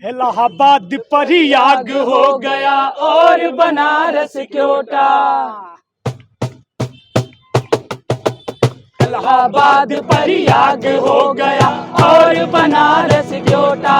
इलाहाबाद प्रयाग हो गया और बनारस क्योटा। इलाहाबाद प्रयाग हो गया और बनारस क्योटा।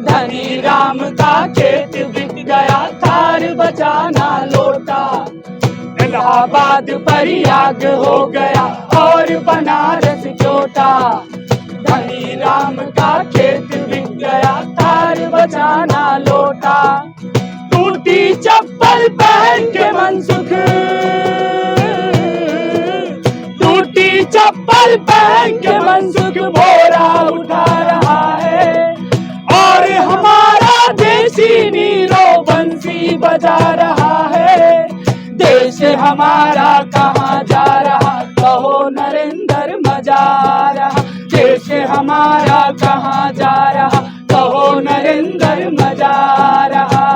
धनी राम का खेत बिक गया, थार बचाना लोटा। इलाहाबाद प्रयाग हो गया और बनारस क्योटा। धनी राम का खेत बिक गया, थार बचाना लोटा। टूटी चप्पल पहन के मनसुख, टूटी चप्पल पहन के मनसुख बोरा उठा रहा है। और हमारा देसी नीरो बंसी बजा रहा है। देश हमारा कहाँ जा रहा, कहो नरेंद्र मजा रहा। देश हमारा कहाँ जा रहा, कहो नरेंद्र मजा रहा।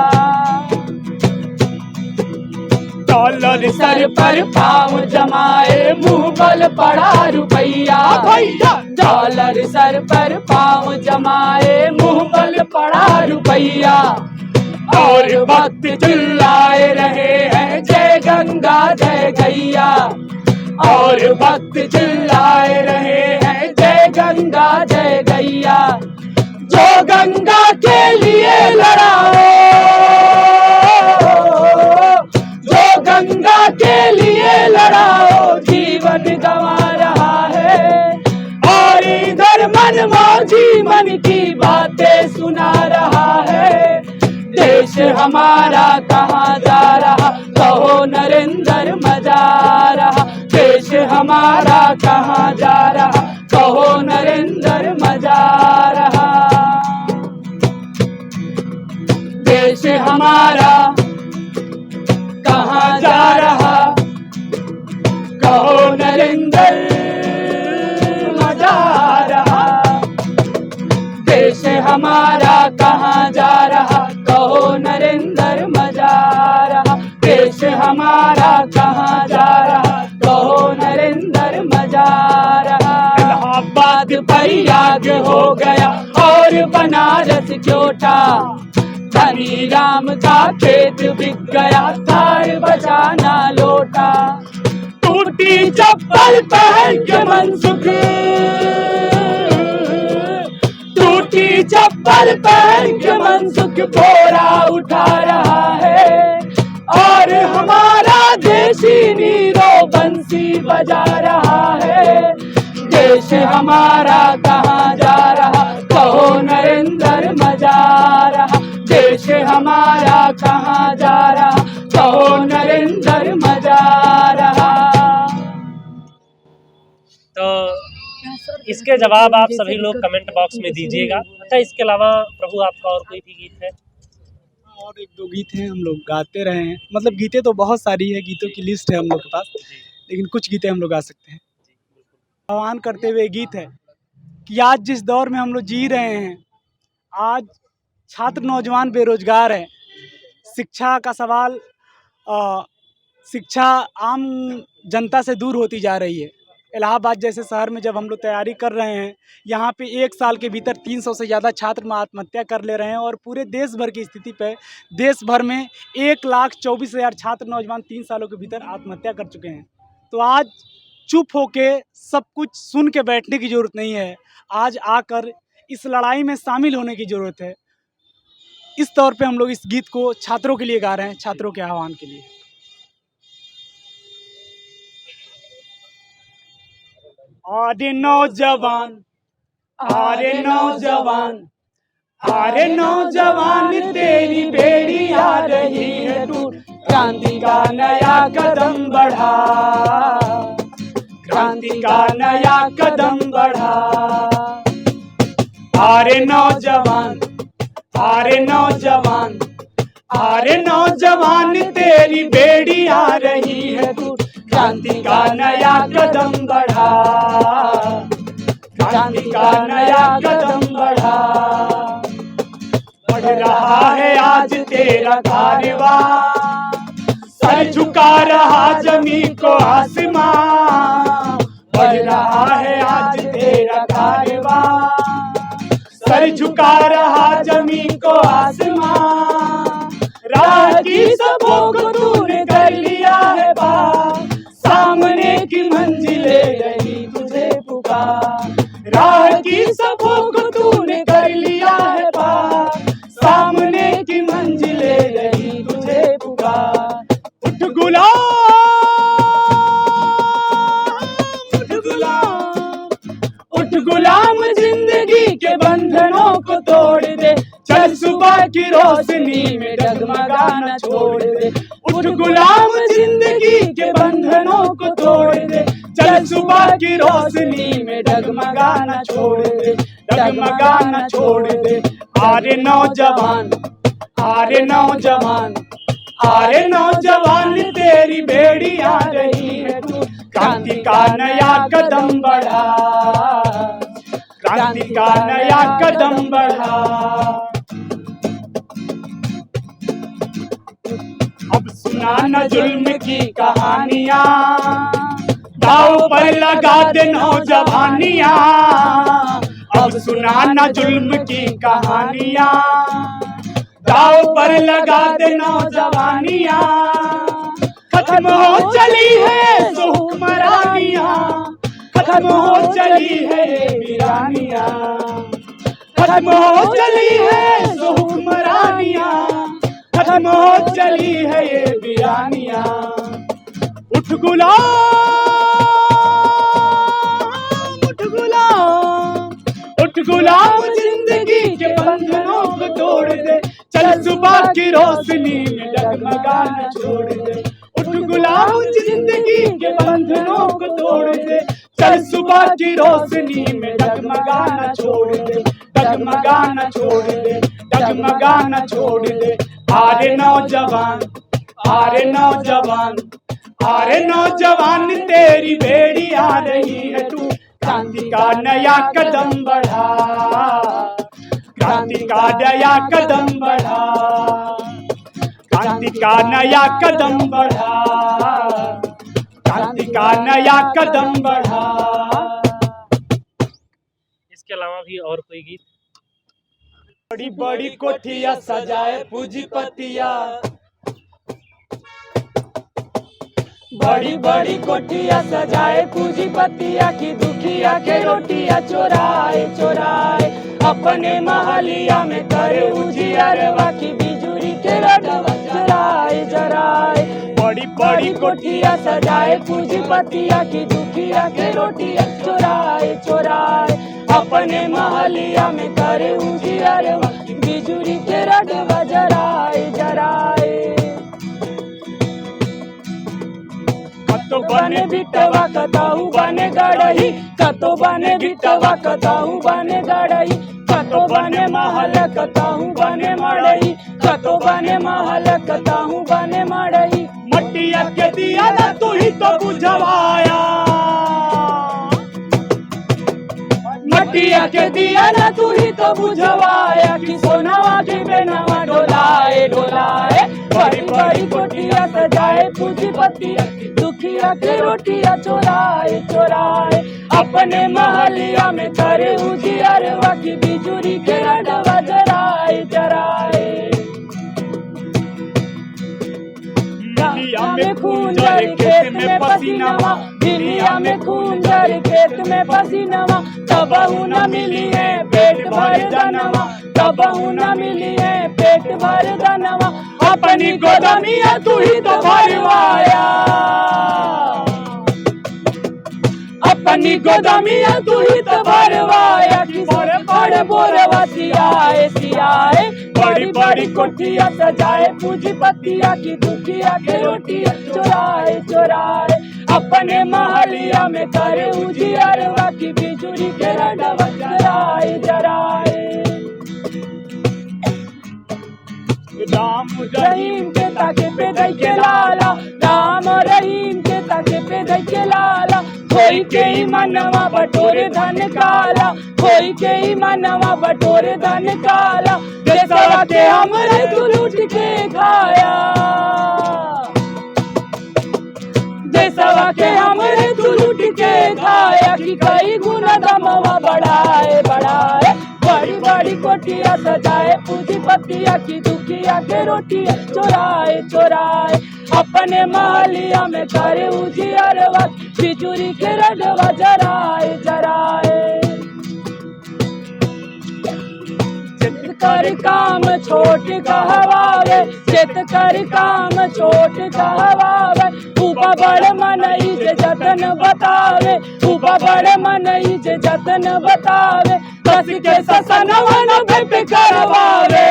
डॉलर सर पर पाँव जमाए, मुंह बल पड़ा रुपया भैया। डॉलर सर पर पाँव जमाए, मुंह बल पड़ा रुपया। और भक्त चिल्लाए रहे हैं जय गंगा जय गैया। और भक्त चिल्लाए रहे हैं जय गंगा जय गैया। जो गंगा के लिए लड़ाओ, जो गंगा के लिए लड़ाओ, जीवन गंवा रहा है। और इधर मनमौजी मन की बातें सुना रहा है। देश हमारा कहाँ जा रहा, कहो नरेंद्र मजा रहा। देश हमारा कहाँ जा रहा, कहो नरेंद्र मजा रहा। देश हमारा कहाँ जा रहा, कहो नरेंद्र मजा रहा। देश हमारा कहाँ जा रहा, कहो नरेंद्र मजा रहा। देश हमारा कहाँ जा रहा, कहो नरेंद्र मजा रहा। इलाहाबाद प्रयाग हो गया और बनारस क्योटा। धनी राम का खेत बिक गया, थार बचाना लोटा। टूटी चप्पल पहन के मनसुख, टूटी चप्पल पहन के मनसुख बोरा उठा रहा है। और हमारा देसी नीरो बंसी बजा रहा है। देश हमारा कहाँ जा रहा, कहो नरेंद्र मजा रहा। देश हमारा कहाँ जा रहा, कहो नरेंद्र मजा रहा। तो इसके जवाब आप सभी लोग कमेंट बॉक्स में दीजिएगा। अच्छा, इसके अलावा प्रभु आपका और कोई भी गीत है? और एक दो गीत हैं, हम लोग गाते रहे हैं। मतलब गीतें तो बहुत सारी है, गीतों की लिस्ट है हम लोग के पास, लेकिन कुछ गीतें हम लोग गा सकते हैं। आह्वान करते हुए गीत है कि आज जिस दौर में हम लोग जी रहे हैं, आज छात्र नौजवान बेरोजगार है। शिक्षा का सवाल, शिक्षा आम जनता से दूर होती जा रही है। इलाहाबाद जैसे शहर में जब हम लोग तैयारी कर रहे हैं, यहाँ पे एक साल के भीतर 300 से ज़्यादा छात्र आत्महत्या कर ले रहे हैं। और पूरे देश भर की स्थिति पे देश भर में 1,24,000 छात्र नौजवान 3 सालों के भीतर आत्महत्या कर चुके हैं। तो आज चुप होके सब कुछ सुन के बैठने की ज़रूरत नहीं है, आज आकर इस लड़ाई में शामिल होने की ज़रूरत है। इस तौर पे हम लोग इस गीत को छात्रों के लिए गा रहे हैं, छात्रों के आह्वान के लिए। अरे नौजवान, अरे नौजवान, अरे नौजवान, तेरी बेड़ी आ रही है टूट। क्रांति का नया कदम बढ़ा, क्रांति का नया कदम बढ़ा। अरे नौजवान, अरे नौजवान, अरे नौजवान, तेरी बेड़ी आ रही है टूट। क्रांति का नया कदम बढ़ा, क्रांति का नया कदम बढ़ा। बढ़ रहा है आज तेरा कारवां, सर झुका रहा जमीन को आसमां। बढ़ रहा है आज तेरा कारवां, सर सर झुका रहा जमीन को आसमां, राह की सबों को तूने कर लिया है पार, सामने की मंजिले रही तुझे पुकार, राह की सबों को तूने कर लिया है पार, सामने की मंजिले रही तुझे पुकार। उठ गुलाम, उठ गुलाम, उठ गुलाम, जिंदगी के बंधनों को तोड़ दे, चल सुबह की रोशनी में डगमगाना छोड़ दे। उठ गुलाम, जिंदगी के बंधनों को तोड़ दे, चल सुबह की रोशनी में डगमगाना छोड़ दे, डगमगाना छोड़ दे। आरे नौजवान, आरे नौजवान, आरे नौजवान, तेरी बेड़ी आ रही है तू, क्रांति का नया कदम बढ़ा, क्रांति का नया कदम बढ़ा। अब सुना न जुल्म की कहानियां, दाव पर लगा दे नौजवानियां, अब सुना न जुल्म की कहानियां, दाव पर लगा दे नौजवानियां। खत्म हो चली है सो हुक्मरानियां, खत्म हो चली है वीरानियां, खत्म हो चली है सो हुक्मरानियां, खत्म हो चली है ये वीरानियां। उठ गुलाम, उठ गुलाम, उठ गुलाम, जिंदगी के बंधनों को तोड़ दे, चल सुबह की रोशनी में डगमगाना छोड़ दे। उठ गुलाम, जिंदगी के बंधनों को तोड़ दे, चल सुबह की रोशनी में डगमगाना छोड़ दे, डगमगाना छोड़ दे, डगमगाना छोड़ दे। आरे नौजवान, आरे नौजवान, आरे नौजवान, तेरी बेड़ी आ रही है तू, क्रांति का नया कदम बढ़ा, क्रांति का नया कदम बढ़ा, क्रांति का नया कदम बढ़ा, क्रांति का नया कदम बढ़ा। इसके अलावा भी और कोई गीत? बड़ी बड़ी कोठिया सजाए पूंजीपतिया, बड़ी बड़ी कोठिया सजाए पूंजीपतिया, की दुखिया के रोटियां चोराए चोराए, अपने महलिया में करे उजियारवा, की बिजुरी के रडवा जराए जराए। बड़ी बड़ी कोठिया सजाए पूंजीपतिया, की दुखिया के रोटियां चोराए चोराए, अपने महलिया में करे उजियारवा, की बिजुरी के रडवा जराए जराए। कतो बने बिटवा कताहू बने गड़ही, कतो बने बिटवा कताहू बने गड़ही, कतो बने महल कताहू बने मड़ई, कतो बने महल कताहू बने मड़ई। मटिया के दिया ना तू ही तो बुझवाया, मटिया के दिया ना तू ही तो बुझवाया, कि सोनावा के बेनावा डोलाए डोलाए। बड़ी बड़ी कोठिया सजाए पूंजीपतिया, दुखिया के रोटियां चोराए चोराए, अपने महलिया में करे उजियारवा, की बिजुरी के रडवा जराए जराए। दुनिया में खूंजर खेत में पसीनावा, दुनिया में खूंजर खेत में पसीनावा, तबहू न मिली है पेट भर दनवा, तबहू न मिली है पेट भर दनवा, अपनी गोदमिया तू ही तो भरवाया, अपनी गोदमिया तू ही तो भरवाया, कि बड़े बड़े बोरवा सियाए सियाए। बड़ी बड़ी कोठिया सजाए पूंजीपतिया, की दुखिया के रोटियां चोराए चोराए, अपने महलिया में करे उजियारवा, की बिजुरी के रडवा जराए जराए। राम रहीम के ताके पे दई के लाला, राम रहीम के ताके पे दई के लाला, कोई के ही मनवा बटोरे धन काला, कोई के ही मनवा बटोरे धन काला, देशवा के हमरे तू लूट के खाया, देशवा के हमरे तू लूट के खाया, कि कई गुना दमवा बढ़ाए बढ़ाए। बड़ी बड़ी कोठिया सजाए पूंजीपतिया की दुखिया के रोटियां चुराए चुराए अपने महलिया में करे उजियारवा बिजुरी के रडवा जराए जराए कर काम छोट कहवावे चित कर काम छोट कहवावे ऊपा बड़ मनई जे जतन बतावे ऊपा बड़ मनई जे जतन बतावे कस के ससनवन भेंट करवावे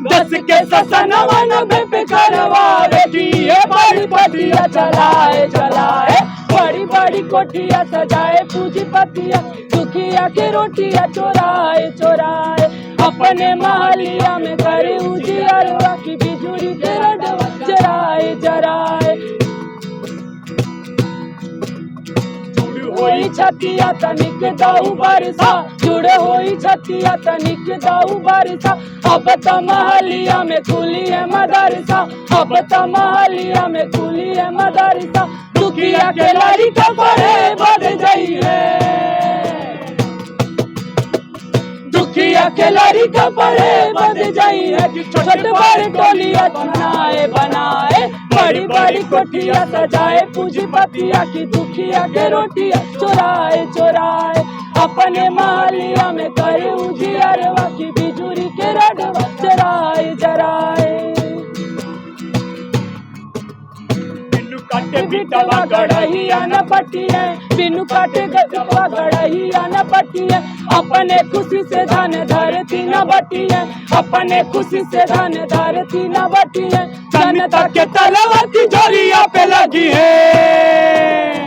दस के ससनवन भेंट करवावे दिए बड़ी पटिया चलाए चलाए बड़ी बड़ी कोठिया सजाए पूंजीपतिया दुखिया के रोटियां चोराए चोराए अपने महलिया में करे उजियारवा की बिजुरी के रडवा जराए जराए होई छतिया तनिक दाऊ बरसा जुड़े होई छतिया तनिक दाऊ बरसा अब तो महलिया में खुली है मदरसा अब तो महलिया में खुली है मदरसा दुखिया के लारी का पढ़े बढ़ गई है दुखिया के लारी का पढ़े बढ़ गई है छोट बड़ टोलिया बनाए बनाए बड़ी बड़ी कोठिया सजाए पूंजीपतिया की दुखिया के रोटियां चुराए चुराए अपने महलिया में करे उजियारवा की बिजुरी के रडवा जराए जराए काटे बिटवा गड़हिया न पटिए बिनु काटे गटवा गड़हिया न पटिए अपने खुशी से धन धरती न बटिए अपने खुशी से धन धरती न बटिए जनता के तलवा तिजोरिया पे लगी है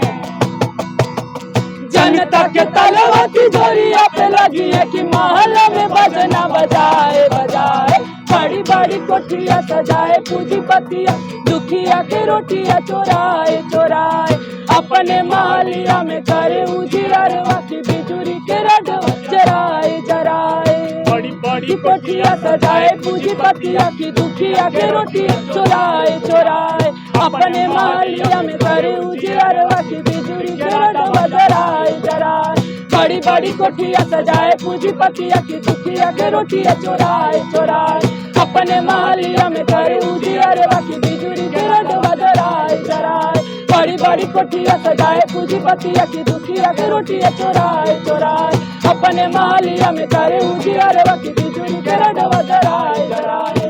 जनता के तलवा तिजोरिया पे लगी है कि महल में बजना बजाए बजाए बड़ी बड़ी कोठिया सजाए पूंजीपतिया दुखिया के रोटियां चोराए चोराए अपने महलिया में करे उजियारवा की बिजुरी के रडवा जराए जराए बड़ी बड़ी कोठिया सजाए पूंजीपतिया की दुखिया के रोटियां चोराए चोराए अपने महलिया में करे उजियारवा की बिजुरी के रडवा जराए जराए बड़ी बड़ी कोठिया सजाए पूंजीपतिया की दुखिया के रोटियां चोराए चोराए अपने महलिया में करे उजियारवा की बिजुरी के रडवा जराए जराए बड़ी बड़ी कोठिया सजाए पूंजीपतिया की दुखिया के रोटियां चोराए चोराए अपने महलिया में करे उजियारवा की बिजुरी के रडवा जराए जराए।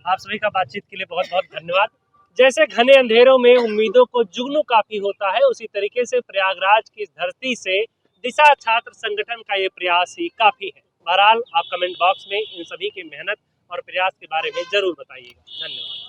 आप सभी का बातचीत के लिए बहुत बहुत धन्यवाद। जैसे घने अंधेरों में उम्मीदों को जुगनू काफी होता है, उसी तरीके से प्रयागराज की धरती से दिशा छात्र संगठन का ये प्रयास ही काफी है। बहरहाल आप कमेंट बॉक्स में इन सभी की मेहनत और प्रयास के बारे में जरूर बताइएगा। धन्यवाद।